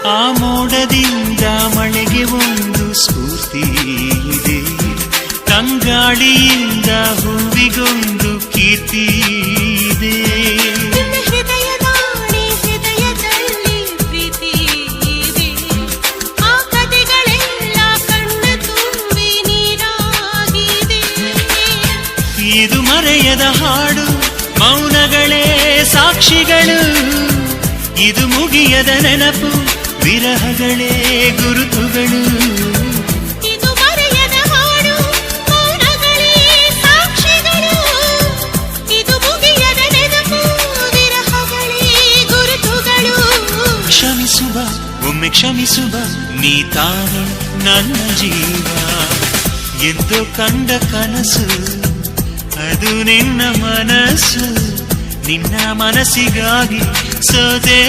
ಆ ಮೋಡದಿಂದ ಮಳೆಗೆ ಒಂದು ಸ್ಫೂರ್ತಿ ಇದೆ, ತಂಗಾಳಿಯಿಂದ ಹೂವಿಗೊಂದು ಕೀರ್ತಿ ಇದೆ. ಹೃದಯದಲ್ಲಿ ಪ್ರೀತಿ ಇದೆ, ಆ ಕಥೆಗಳೆಲ್ಲ ಕಣ್ಣ ತುಂಬಿ ನೀರಾಗಿದೆ. ಇದು ಮರೆಯದ ಹಾಡು, ಮೌನಗಳೇ ಸಾಕ್ಷಿಗಳು. ಇದು ಮುಗಿಯದ ನೆನಪು, ವಿರಹಗಳೇ ಗುರುತುಗಳು. ಇದು ಮರೆಯದ ಹಾಡು, ಮೌನಗಳೇ ಸಾಕ್ಷಿಗಳು. ಇದು ಮುಗಿಯದ ನೆನಪು, ವಿರಹಗಳೇ ಗುರುತುಗಳು. ಕ್ಷಮಿಸುವ, ಒಮ್ಮೆ ಕ್ಷಮಿಸುವ, ನೀ ತಾನೆ ನನ್ನ ಜೀವ. ಎಂದು ಕಂಡ ಕನಸು ಅದು ನಿನ್ನ ಮನಸ್ಸು, ನಿನ್ನ ಮನಸ್ಸಿಗಾಗಿ ಸೋದೆ.